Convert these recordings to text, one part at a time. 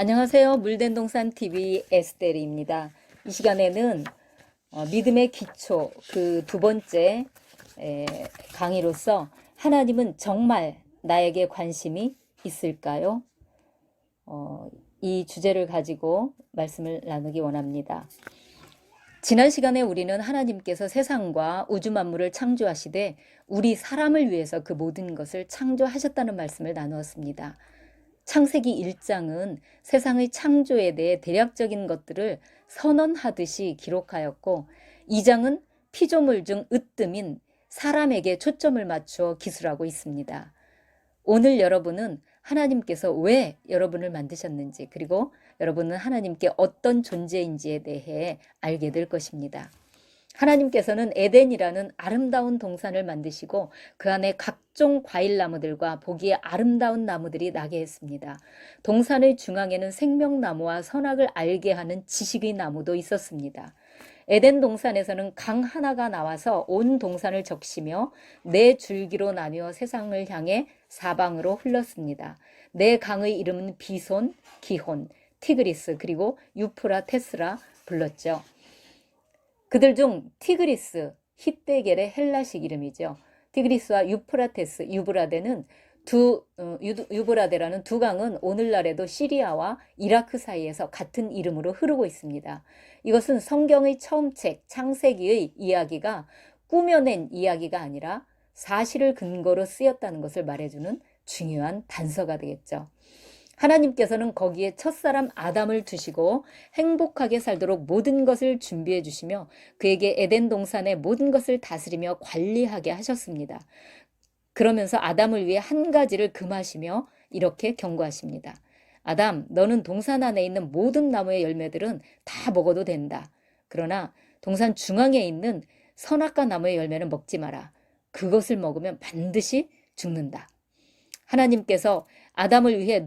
안녕하세요. 물된 동산 TV 에스테리입니다. 이 시간에는 믿음의 기초 그 두 번째 강의로서 하나님은 정말 나에게 관심이 있을까요? 이 주제를 가지고 말씀을 나누기 원합니다. 지난 시간에 우리는 하나님께서 세상과 우주 만물을 창조하시되 우리 사람을 위해서 그 모든 것을 창조하셨다는 말씀을 나누었습니다. 창세기 1장은 세상의 창조에 대해 대략적인 것들을 선언하듯이 기록하였고 2장은 피조물 중 으뜸인 사람에게 초점을 맞추어 기술하고 있습니다. 오늘 여러분은 하나님께서 왜 여러분을 만드셨는지 그리고 여러분은 하나님께 어떤 존재인지에 대해 알게 될 것입니다. 하나님께서는 에덴이라는 아름다운 동산을 만드시고 그 안에 각종 과일나무들과 보기에 아름다운 나무들이 나게 했습니다. 동산의 중앙에는 생명나무와 선악을 알게 하는 지식의 나무도 있었습니다. 에덴 동산에서는 강 하나가 나와서 온 동산을 적시며 네 줄기로 나뉘어 세상을 향해 사방으로 흘렀습니다. 네 강의 이름은 비손, 기혼, 티그리스 그리고 유프라테스라 불렀죠. 그들 중 티그리스, 히데겔의 헬라식 이름이죠. 티그리스와 유프라테스, 유브라데라는 두 강은 오늘날에도 시리아와 이라크 사이에서 같은 이름으로 흐르고 있습니다. 이것은 성경의 처음 책 창세기의 이야기가 꾸며낸 이야기가 아니라 사실을 근거로 쓰였다는 것을 말해주는 중요한 단서가 되겠죠. 하나님께서는 거기에 첫사람 아담을 두시고 행복하게 살도록 모든 것을 준비해 주시며 그에게 에덴 동산의 모든 것을 다스리며 관리하게 하셨습니다. 그러면서 아담을 위해 한 가지를 금하시며 이렇게 경고하십니다. 아담, 너는 동산 안에 있는 모든 나무의 열매들은 다 먹어도 된다. 그러나 동산 중앙에 있는 선악과 나무의 열매는 먹지 마라. 그것을 먹으면 반드시 죽는다. 하나님께서 아담을 위해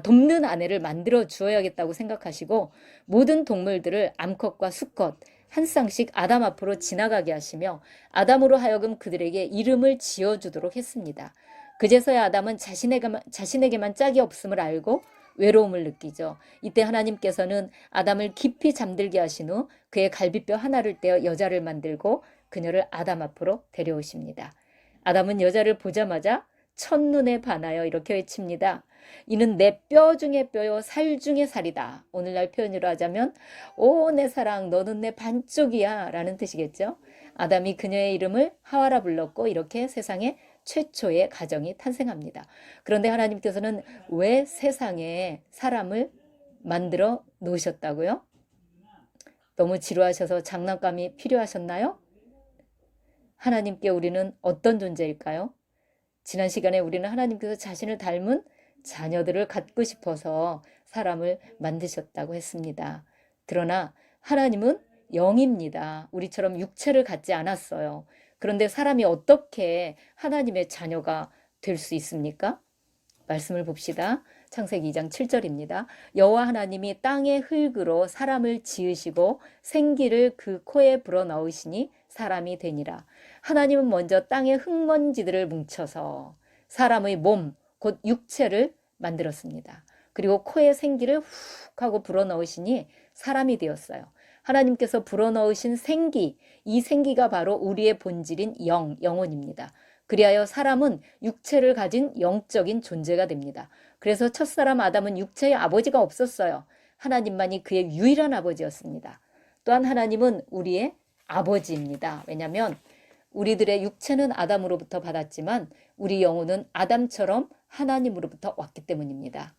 돕는 아내를 만들어 주어야겠다고 생각하시고 모든 동물들을 암컷과 수컷 한 쌍씩 아담 앞으로 지나가게 하시며 아담으로 하여금 그들에게 이름을 지어주도록 했습니다. 그제서야 아담은 자신에게만 짝이 없음을 알고 외로움을 느끼죠. 이때 하나님께서는 아담을 깊이 잠들게 하신 후 그의 갈비뼈 하나를 떼어 여자를 만들고 그녀를 아담 앞으로 데려오십니다. 아담은 여자를 보자마자 첫눈에 반하여 이렇게 외칩니다. 이는 내 뼈 중에 뼈요 살 중에 살이다. 오늘날 표현으로 하자면 오 내 사랑 너는 내 반쪽이야 라는 뜻이겠죠. 아담이 그녀의 이름을 하와라 불렀고 이렇게 세상에 최초의 가정이 탄생합니다. 그런데 하나님께서는 왜 세상에 사람을 만들어 놓으셨다고요? 너무 지루하셔서 장난감이 필요하셨나요? 하나님께 우리는 어떤 존재일까요? 지난 시간에 우리는 하나님께서 자신을 닮은 자녀들을 갖고 싶어서 사람을 만드셨다고 했습니다. 그러나 하나님은 영입니다. 우리처럼 육체를 갖지 않았어요. 그런데 사람이 어떻게 하나님의 자녀가 될 수 있습니까? 말씀을 봅시다. 창세기 2장 7절입니다. 여호와 하나님이 땅의 흙으로 사람을 지으시고 생기를 그 코에 불어넣으시니 사람이 되니라. 하나님은 먼저 땅의 흙먼지들을 뭉쳐서 사람의 몸, 곧 육체를 만들었습니다. 그리고 코에 생기를 훅 하고 불어넣으시니 사람이 되었어요. 하나님께서 불어넣으신 생기, 이 생기가 바로 우리의 본질인 영혼입니다. 그리하여 사람은 육체를 가진 영적인 존재가 됩니다. 그래서 첫사람 아담은 육체의 아버지가 없었어요. 하나님만이 그의 유일한 아버지였습니다. 또한 하나님은 우리의 아버지입니다. 왜냐하면 우리들의 육체는 아담으로부터 받았지만 우리 영혼은 아담처럼 하나님으로부터 왔기 때문입니다.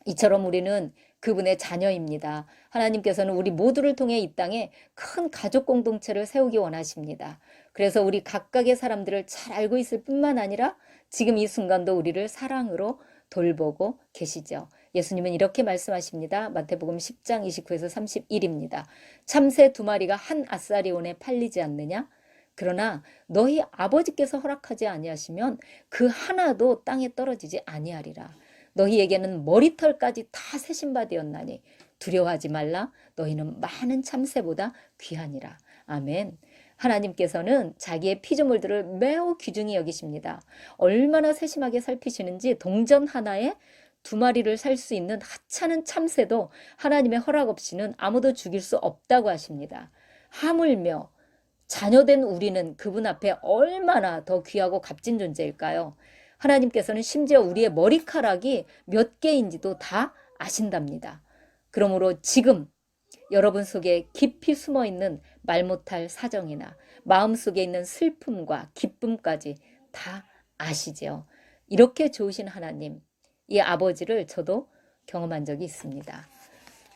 이처럼 우리는 그분의 자녀입니다. 하나님께서는 우리 모두를 통해 이 땅에 큰 가족 공동체를 세우기 원하십니다. 그래서 우리 각각의 사람들을 잘 알고 있을 뿐만 아니라 지금 이 순간도 우리를 사랑으로 돌보고 계시죠. 예수님은 이렇게 말씀하십니다. 마태복음 10장 29에서 31입니다. 참새 2마리가 한 아사리온에 팔리지 않느냐? 그러나 너희 아버지께서 허락하지 아니하시면 그 하나도 땅에 떨어지지 아니하리라. 너희에게는 머리털까지 다 세신 바 되었나니 두려워하지 말라. 너희는 많은 참새보다 귀하니라. 아멘. 하나님께서는 자기의 피조물들을 매우 귀중히 여기십니다. 얼마나 세심하게 살피시는지 동전 하나에 두 마리를 살 수 있는 하찮은 참새도 하나님의 허락 없이는 아무도 죽일 수 없다고 하십니다. 하물며 자녀된 우리는 그분 앞에 얼마나 더 귀하고 값진 존재일까요? 하나님께서는 심지어 우리의 머리카락이 몇 개인지도 다 아신답니다. 그러므로 지금 여러분 속에 깊이 숨어 있는 말 못할 사정이나 마음속에 있는 슬픔과 기쁨까지 다 아시죠. 이렇게 좋으신 하나님, 이 아버지를 저도 경험한 적이 있습니다.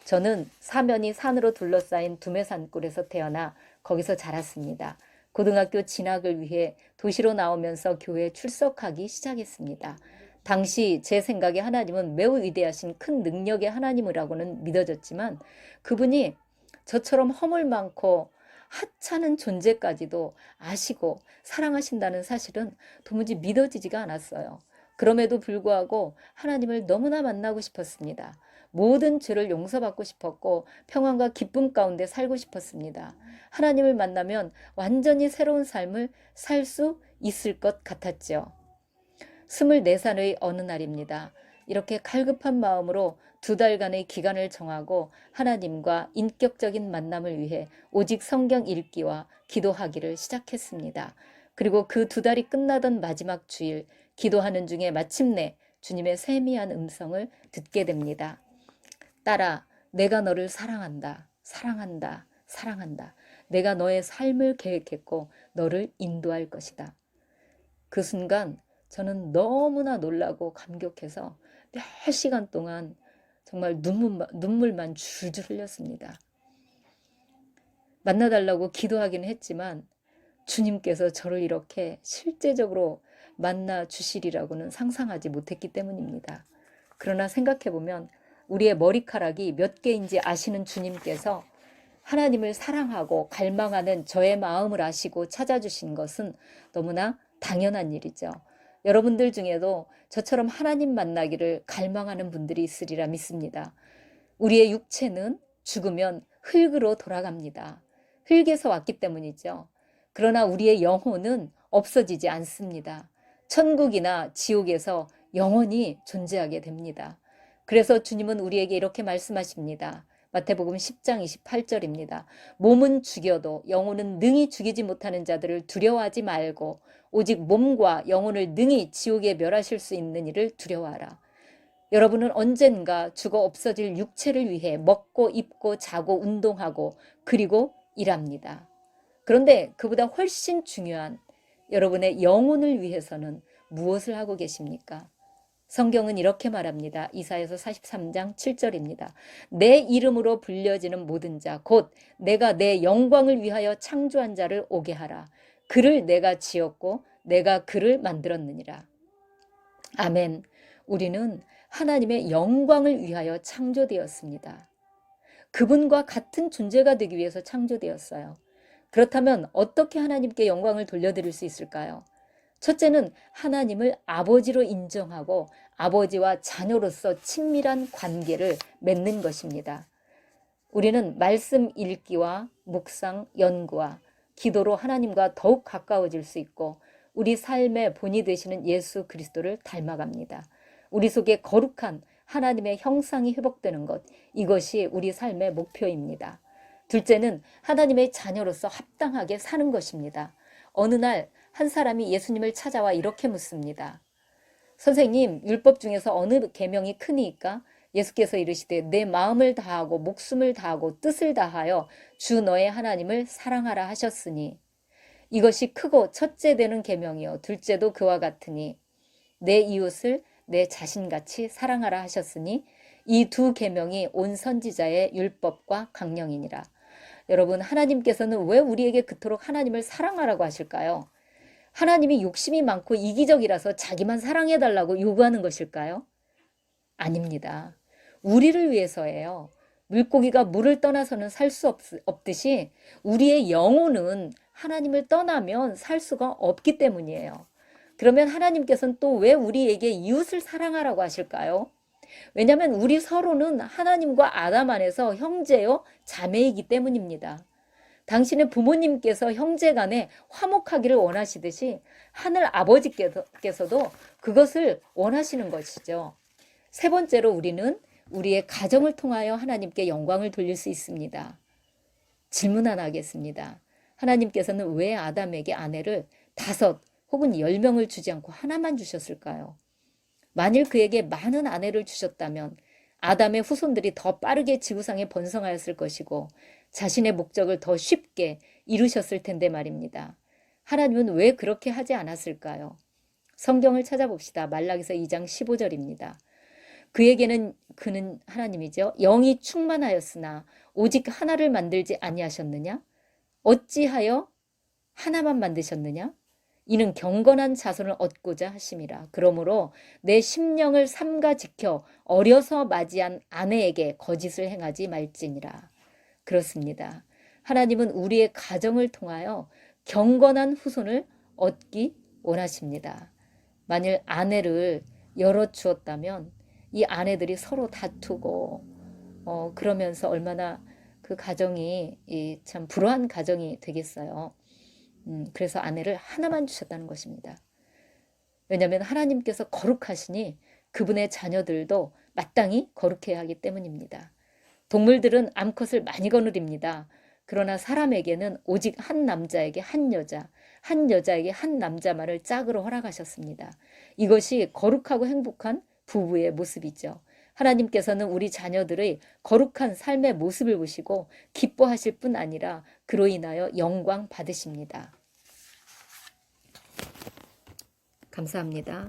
저는 사면이 산으로 둘러싸인 두메산골에서 태어나 거기서 자랐습니다. 고등학교 진학을 위해 도시로 나오면서 교회에 출석하기 시작했습니다. 당시 제 생각에 하나님은 매우 위대하신 큰 능력의 하나님이라고는 믿어졌지만 그분이 저처럼 허물 많고 하찮은 존재까지도 아시고 사랑하신다는 사실은 도무지 믿어지지가 않았어요. 그럼에도 불구하고 하나님을 너무나 만나고 싶었습니다. 모든 죄를 용서받고 싶었고 평안과 기쁨 가운데 살고 싶었습니다. 하나님을 만나면 완전히 새로운 삶을 살 수 있을 것 같았죠. 24살의 어느 날입니다. 이렇게 갈급한 마음으로 2달간의 기간을 정하고 하나님과 인격적인 만남을 위해 오직 성경 읽기와 기도하기를 시작했습니다. 그리고 그 2달이 끝나던 마지막 주일 기도하는 중에 마침내 주님의 세미한 음성을 듣게 됩니다. 딸아, 내가 너를 사랑한다. 사랑한다. 사랑한다. 내가 너의 삶을 계획했고 너를 인도할 것이다. 그 순간 저는 너무나 놀라고 감격해서 몇 시간 동안 정말 눈물만 줄줄 흘렸습니다. 만나달라고 기도하긴 했지만 주님께서 저를 이렇게 실제적으로 만나 주시리라고는 상상하지 못했기 때문입니다. 그러나 생각해보면 우리의 머리카락이 몇 개인지 아시는 주님께서 하나님을 사랑하고 갈망하는 저의 마음을 아시고 찾아주신 것은 너무나 당연한 일이죠. 여러분들 중에도 저처럼 하나님 만나기를 갈망하는 분들이 있으리라 믿습니다. 우리의 육체는 죽으면 흙으로 돌아갑니다. 흙에서 왔기 때문이죠. 그러나 우리의 영혼은 없어지지 않습니다. 천국이나 지옥에서 영원히 존재하게 됩니다. 그래서 주님은 우리에게 이렇게 말씀하십니다. 마태복음 10장 28절입니다. 몸은 죽여도 영혼은 능히 죽이지 못하는 자들을 두려워하지 말고 오직 몸과 영혼을 능히 지옥에 멸하실 수 있는 이를 두려워하라. 여러분은 언젠가 죽어 없어질 육체를 위해 먹고 입고 자고 운동하고 그리고 일합니다. 그런데 그보다 훨씬 중요한 여러분의 영혼을 위해서는 무엇을 하고 계십니까? 성경은 이렇게 말합니다. 이사야서 43장 7절입니다. 내 이름으로 불려지는 모든 자, 곧 내가 내 영광을 위하여 창조한 자를 오게 하라. 그를 내가 지었고 내가 그를 만들었느니라. 아멘. 우리는 하나님의 영광을 위하여 창조되었습니다. 그분과 같은 존재가 되기 위해서 창조되었어요. 그렇다면 어떻게 하나님께 영광을 돌려드릴 수 있을까요? 첫째는 하나님을 아버지로 인정하고 아버지와 자녀로서 친밀한 관계를 맺는 것입니다. 우리는 말씀 읽기와 묵상, 연구와 기도로 하나님과 더욱 가까워질 수 있고 우리 삶의 본이 되시는 예수 그리스도를 닮아갑니다. 우리 속에 거룩한 하나님의 형상이 회복되는 것, 이것이 우리 삶의 목표입니다. 둘째는 하나님의 자녀로서 합당하게 사는 것입니다. 어느 날 한 사람이 예수님을 찾아와 이렇게 묻습니다. 선생님, 율법 중에서 어느 계명이 크니까? 예수께서 이르시되 내 마음을 다하고 목숨을 다하고 뜻을 다하여 주 너의 하나님을 사랑하라 하셨으니 이것이 크고 첫째 되는 계명이요 둘째도 그와 같으니 내 이웃을 내 자신같이 사랑하라 하셨으니 이 두 계명이 온 선지자의 율법과 강령이니라. 여러분, 하나님께서는 왜 우리에게 그토록 하나님을 사랑하라고 하실까요? 하나님이 욕심이 많고 이기적이라서 자기만 사랑해달라고 요구하는 것일까요? 아닙니다. 우리를 위해서예요. 물고기가 물을 떠나서는 살 수 없듯이 우리의 영혼은 하나님을 떠나면 살 수가 없기 때문이에요. 그러면 하나님께서는 또 왜 우리에게 이웃을 사랑하라고 하실까요? 왜냐하면 우리 서로는 하나님과 아담 안에서 형제요 자매이기 때문입니다. 당신의 부모님께서 형제간에 화목하기를 원하시듯이 하늘 아버지께서도 그것을 원하시는 것이죠. 세 번째로 우리는 우리의 가정을 통하여 하나님께 영광을 돌릴 수 있습니다. 질문 하나 하겠습니다. 하나님께서는 왜 아담에게 아내를 5 혹은 10명을 주지 않고 하나만 주셨을까요? 만일 그에게 많은 아내를 주셨다면 아담의 후손들이 더 빠르게 지구상에 번성하였을 것이고 자신의 목적을 더 쉽게 이루셨을 텐데 말입니다. 하나님은 왜 그렇게 하지 않았을까요? 성경을 찾아봅시다. 말라기서 2장 15절입니다. 그는 하나님이죠. 영이 충만하였으나 오직 하나를 만들지 아니하셨느냐? 어찌하여 하나만 만드셨느냐? 이는 경건한 자손을 얻고자 하심이라. 그러므로 내 심령을 삼가 지켜 어려서 맞이한 아내에게 거짓을 행하지 말지니라. 그렇습니다. 하나님은 우리의 가정을 통하여 경건한 후손을 얻기 원하십니다. 만일 아내를 여러 주었다면 이 아내들이 서로 다투고 그러면서 얼마나 그 가정이 참 불화한 가정이 되겠어요. 그래서 아내를 하나만 주셨다는 것입니다. 왜냐하면 하나님께서 거룩하시니 그분의 자녀들도 마땅히 거룩해야 하기 때문입니다. 동물들은 암컷을 많이 거느립니다. 그러나 사람에게는 오직 한 남자에게 한 여자, 한 여자에게 한 남자만을 짝으로 허락하셨습니다. 이것이 거룩하고 행복한 부부의 모습이죠. 하나님께서는 우리 자녀들의 거룩한 삶의 모습을 보시고 기뻐하실 뿐 아니라 그로 인하여 영광 받으십니다. 감사합니다.